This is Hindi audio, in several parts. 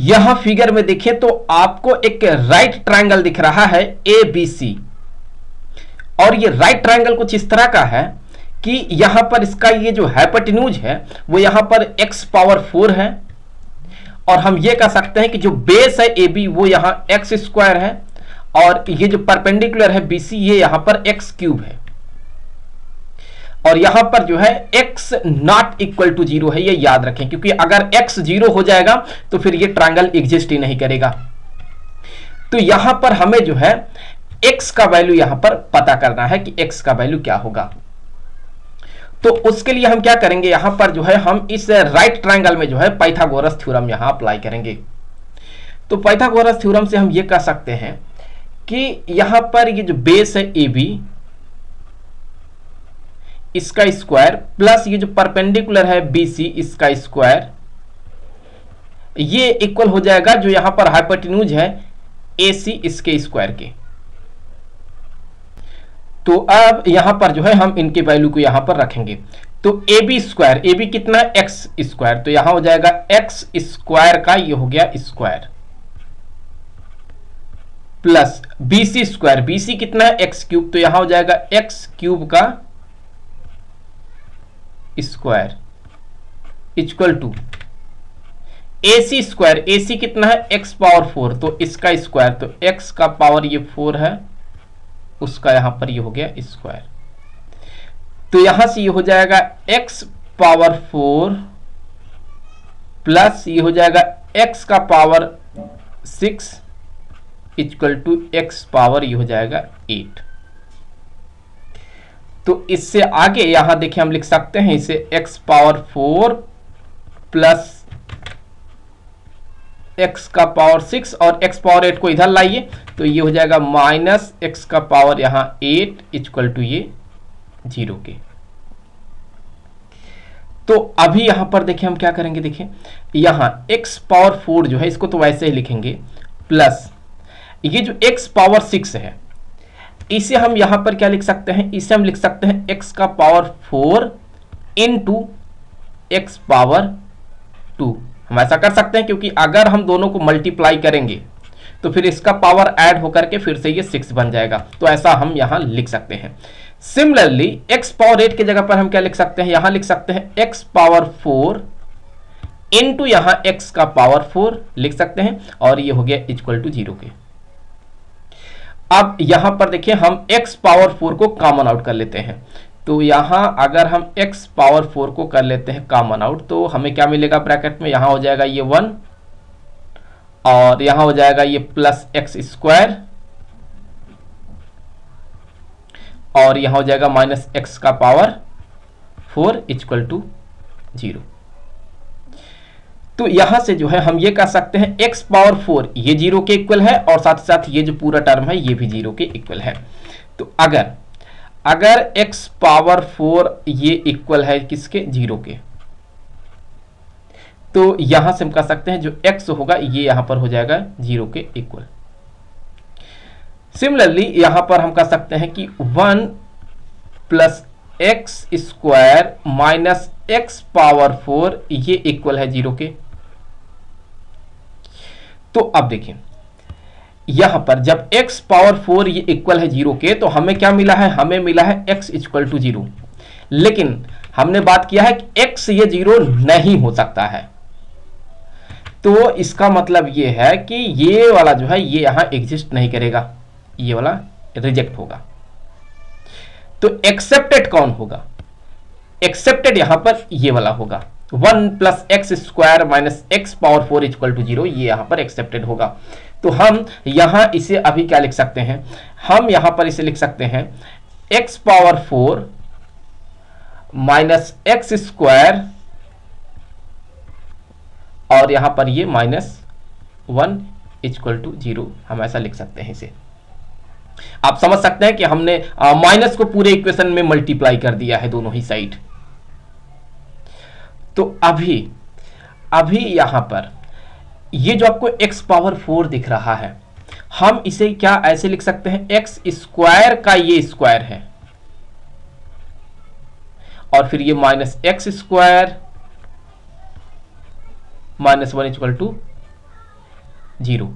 यहां फिगर में देखें तो आपको एक राइट ट्रायंगल दिख रहा है ABC, और ये राइट ट्रायंगल कुछ इस तरह का है कि यहां पर इसका ये जो हाइपोटेन्यूज है वो यहां पर x पावर 4 है, और हम ये कह सकते हैं कि जो बेस है AB वो यहां x स्क्वायर है, और ये जो परपेंडिकुलर है BC ये यहां पर x क्यूब है, और यहां पर जो है x नॉट इक्वल टू 0 है, ये याद रखें, क्योंकि अगर x 0 हो जाएगा तो फिर ये ट्रायंगल एग्जिस्ट ही नहीं करेगा। तो यहां पर हमें जो है x का वैल्यू यहां पर पता करना है कि x का वैल्यू क्या होगा। तो उसके लिए हम क्या करेंगे, यहां पर जो है हम इस राइट ट्रायंगल में जो है पाइथागोरस थ्योरम यहां अप्लाई करेंगे। तो पाइथागोरस थ्योरम से हम ये कह सकते हैं कि यहां पर ये जो बेस है AB इसका स्क्वायर प्लस ये जो परपेंडिकुलर है BC इसका स्क्वायर, ये इक्वल हो जाएगा जो यहां पर हाइपोटेन्यूज है AC इसके स्क्वायर के। तो अब यहां पर जो है हम इनके वैल्यू को यहां पर रखेंगे। तो AB स्क्वायर, AB कितना है x स्क्वायर, तो यहां हो जाएगा x स्क्वायर का ये हो गया square, plus BC square, BC कितना है x क्यूब, तो यहां हो जाएगा x क्यूब का square equal to AC square, AC कितना है x पावर 4, तो इसका स्क्वायर, तो x का पावर ये 4 है उसका यहां पर ये हो गया स्क्वायर। तो यहां से ये हो जाएगा x पावर 4 प्लस ये हो जाएगा x का power 6 equal to x power ये हो जाएगा 8। तो इससे आगे यहां देखिए हम लिख सकते हैं इसे x पावर 4 प्लस x का पावर 6 और x पावर 8 को इधर लाइए तो ये हो जाएगा माइनस x का पावर यहां 8 इक्वल टू ये 0 के। तो अभी यहां पर देखिए हम क्या करेंगे, देखिए यहां x पावर 4 जो है इसको तो वैसे ही लिखेंगे, प्लस ये जो x पावर 6 है इसे हम यहां पर क्या लिख सकते हैं, इसे हम लिख सकते हैं x का पावर 4 इंटू x पावर 2। हम ऐसा कर सकते हैं क्योंकि अगर हम दोनों को मल्टीप्लाई करेंगे तो फिर इसका पावर ऐड होकर के फिर से ये 6 बन जाएगा, तो ऐसा हम यहां लिख सकते हैं। सिमिलरली x पावर 8 की जगह पर हम क्या लिख सकते हैं, यहां लिख सकते हैं x पावर 4 इंटू यहां x का पावर 4 लिख सकते हैं, और ये हो गया इक्वल टू 0 के। अब यहां पर देखिए हम x पावर 4 को कॉमन आउट कर लेते हैं, तो यहां अगर हम x पावर 4 को कर लेते हैं कॉमन आउट तो हमें क्या मिलेगा ब्रैकेट में, यहां हो जाएगा ये 1 और यहां हो जाएगा ये प्लस x स्क्वायर और यहां हो जाएगा माइनस x का पावर 4 इक्वल टू 0। तो यहां से जो है हम ये कह सकते हैं x पावर 4 ये 0 के इक्वल है और साथ ही साथ ये जो पूरा टर्म है ये भी 0 के इक्वल है। तो अगर x पावर 4 ये इक्वल है किसके, 0 के, तो यहां से हम कह सकते हैं जो x होगा ये यहां पर हो जाएगा 0 के इक्वल। सिमिलरली यहां पर हम कह सकते हैं कि 1 plus x square minus x power 4 ये इक्वल है 0 के। तो अब देखिए यहां पर जब x पावर 4 ये इक्वल है 0 के तो हमें क्या मिला है, हमें मिला है x इक्वल टू 0। लेकिन हमने बात किया है कि x ये 0 नहीं हो सकता है, तो इसका मतलब ये है कि ये वाला जो है ये यहां एग्जिस्ट नहीं करेगा, ये वाला रिजेक्ट होगा। तो एक्सेप्टेड कौन होगा, एक्सेप्टेड यहां पर ये वाला होगा 1 plus x square minus x power 4 equal to 0, ये यहां पर एक्सेप्टेड होगा। तो हम यहां इसे अभी क्या लिख सकते हैं, हम यहां पर इसे लिख सकते हैं x power 4 minus x square और यहां पर ये माइनस 1 इक्वल टू 0, हम ऐसा लिख सकते हैं इसे। आप समझ सकते हैं कि हमने माइनस को पूरे इक्वेशन में मल्टीप्लाई कर दिया है दोनों ही साइड। तो अभी यहां पर ये जो आपको x पावर 4 दिख रहा है, हम इसे क्या ऐसे लिख सकते हैं, एक्स स्क्वायर का ये स्क्वायर है और फिर ये minus x square minus 1 equal to 0।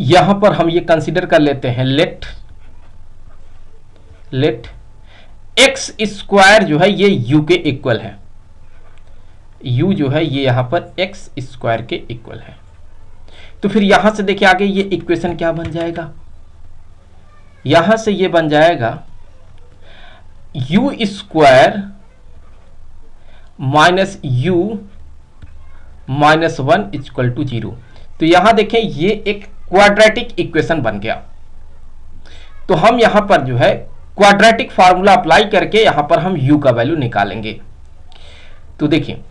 यहां पर हम ये कंसीडर कर लेते हैं लेट एक्स स्क्वायर जो है ये u के इक्वल है, u जो है ये यहां पर एक्स स्क्वायर के इक्वल है। तो फिर यहां से देखिए आगे ये इक्वेशन क्या बन जाएगा, यहां से ये बन जाएगा u square minus u minus 1 equal to 0। तो यहां देखें ये एक क्वाड्रेटिक इक्वेशन बन गया। तो हम यहां पर जो है क्वाड्रेटिक फार्मूला अप्लाई करके यहां पर हम u का वैल्यू निकालेंगे। तो देखिए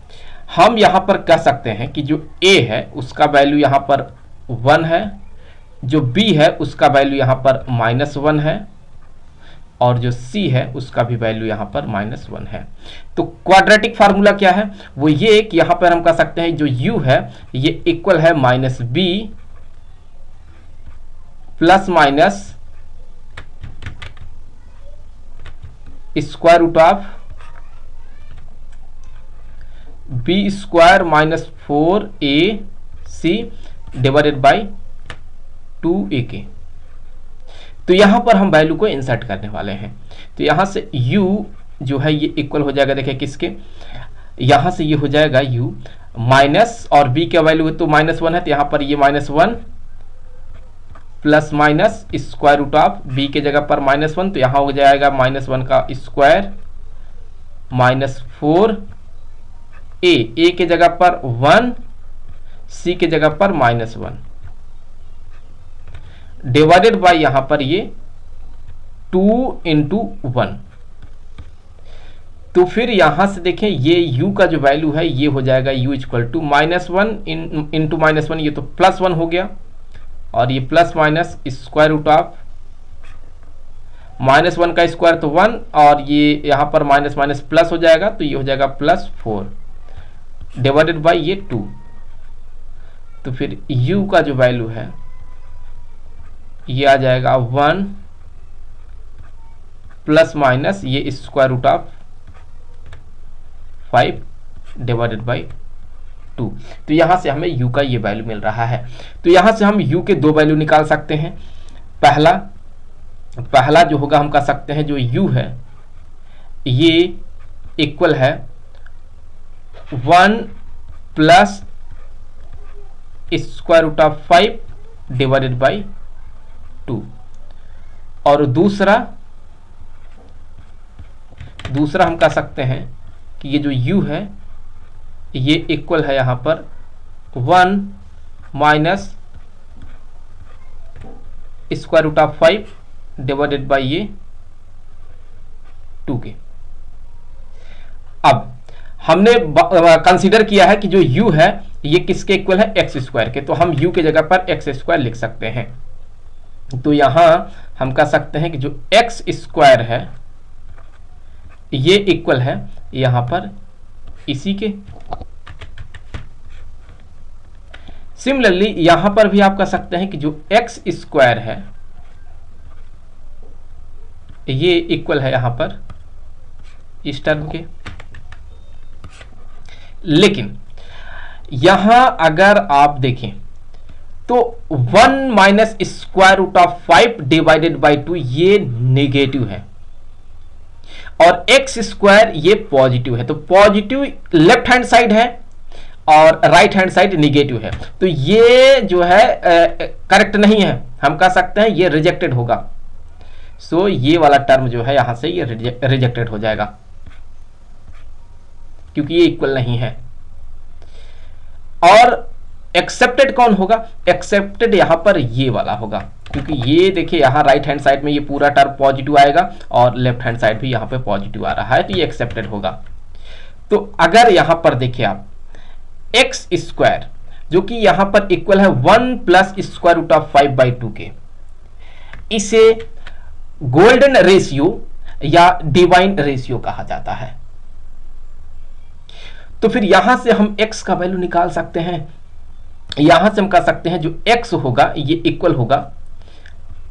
हम यहां पर कह सकते हैं कि जो a है उसका वैल्यू यहां पर 1 है, जो b है उसका वैल्यू यहां पर -1 है, और जो c है उसका भी वैल्यू यहां पर -1 है। तो क्वाड्रेटिक फार्मूला क्या है, वो ये कि यहां पर हम कह सकते हैं जो u है ये इक्वल है -b plus minus square root of b square minus 4ac divided by 2ak। तो यहां पर हम वैल्यू को इंसर्ट करने वाले हैं। तो यहां से u जो है ये इक्वल हो जाएगा, देखिए किसके, यहां से ये हो जाएगा u माइनस, और b का वैल्यू है तो -1 है, तो यहां पर ये -1 plus minus square root of b के जगह पर -1, तो यहां हो जाएगा -1 का स्क्वायर माइनस 4a के जगह पर 1, c के जगह पर -1 डिवाइडेड बाय यहां पर ये 2 इंटू 1। तो फिर यहां से देखें ये u का जो वैल्यू है ये हो जाएगा u इक्वल टू -1 इंटू -1, ये तो +1 हो गया, और ये plus minus square root of -1 का स्क्वायर तो 1, और ये यहां पर माइनस माइनस प्लस हो जाएगा, तो ये हो जाएगा +4 डिवाइडेड बाय ये 2। तो फिर u का जो वैल्यू है ये आ जाएगा 1 प्लस माइनस ये square root of 5 divided by 2। तो यहां से हमें u का ये वैल्यू मिल रहा है। तो यहां से हम u के दो वैल्यू निकाल सकते हैं। पहला जो होगा हम कह सकते हैं जो u है ये इक्वल है 1 plus square root of 5 divided by 2, और दूसरा हम कह सकते हैं कि ये जो u है ये इक्वल है यहां पर 1 minus square root of 5 divided by ये 2 के। अब हमने कंसीडर किया है कि जो u है ये किसके इक्वल है, एक्स स्क्वायर के, तो हम u के जगह पर एक्स स्क्वायर लिख सकते हैं। तो यहां हम कह सकते हैं कि जो एक्स स्क्वायर है ये इक्वल है यहां पर इसी के। सिमिलरली यहां पर भी आप कह सकते हैं कि जो एक्स स्क्वायर है ये इक्वल है यहां पर इस टर्म के। लेकिन यहां अगर आप देखें तो 1 minus square root of 5 divided by 2 ये नेगेटिव है, और एक्स स्क्वायर ये पॉजिटिव है। तो पॉजिटिव लेफ्ट हैंड साइड है और राइट हैंड साइड निगेटिव है, तो ये जो है करेक्ट नहीं है, हम कह सकते हैं ये रिजेक्टेड होगा। सो ये वाला टर्म जो है यहां से ये रिजेक्टेड हो जाएगा क्योंकि ये इक्वल नहीं है। और एक्सेप्टेड कौन होगा, एक्सेप्टेड यहां पर ये वाला होगा, क्योंकि ये देखिए यहां राइट हैंड साइड में ये पूरा टर्म पॉजिटिव आएगा और लेफ्ट हैंड साइड भी यहां पे पॉजिटिव आ रहा है, तो ये एक्सेप्टेड होगा। तो अगर यहां पर देखिए आप एक्स स्क्वायर जो कि यहां पर इक्वल है 1 plus square root of 5 by 2 के, इसे गोल्डन रेशियो या डिवाइन रेशियो कहा जाता है। तो फिर यहां से हम x का वैल्यू निकाल सकते हैं। यहां से हम कह सकते हैं जो x होगा ये इक्वल होगा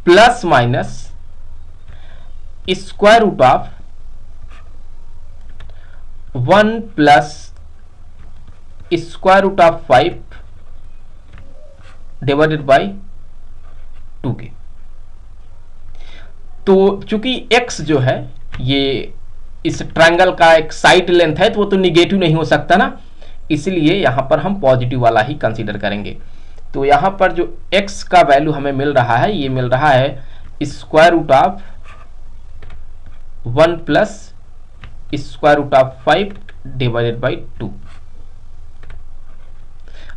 plus minus square root of 1 plus square root of 5 divided by 2 के। तो चूंकि x जो है ये इस ट्रायंगल का एक साइड लेंथ है, तो वो तो निगेटिव नहीं हो सकता ना, इसलिए यहां पर हम पॉजिटिव वाला ही कंसीडर करेंगे। तो यहां पर जो x का वैल्यू हमें मिल रहा है, ये मिल रहा है square root of 1 plus square root of 5 divided by 2।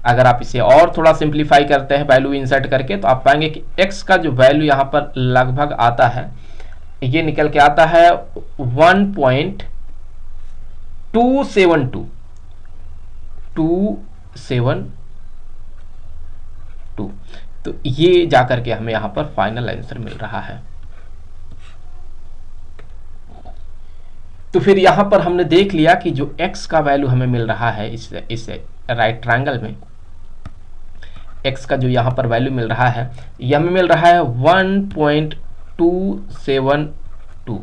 अगर आप इसे और थोड़ा सिंप्लीफाई करते हैं वैल्यू इंसर्ट करके, तो आप पाएंगे कि x का जो वैल्यू यहां पर लगभग आता है, ये निकल के आता है 1.272। तो ये जाकर के हमें यहां पर फाइनल आंसर मिल रहा है। तो फिर यहां पर हमने देख लिया कि जो x का वैल्यू हमें मिल रहा है इस राइट ट्रायंगल में, x का जो यहां पर वैल्यू मिल रहा है, यह हमें मिल रहा है 1.272।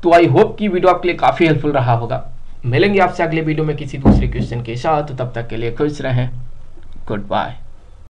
तो आई होप कि वीडियो आपके लिए काफी हेल्पफुल रहा होगा। मिलेंगे आपसे अगले वीडियो में किसी दूसरे क्वेश्चन के साथ, तब तक के लिए खुश रहें। Good bye.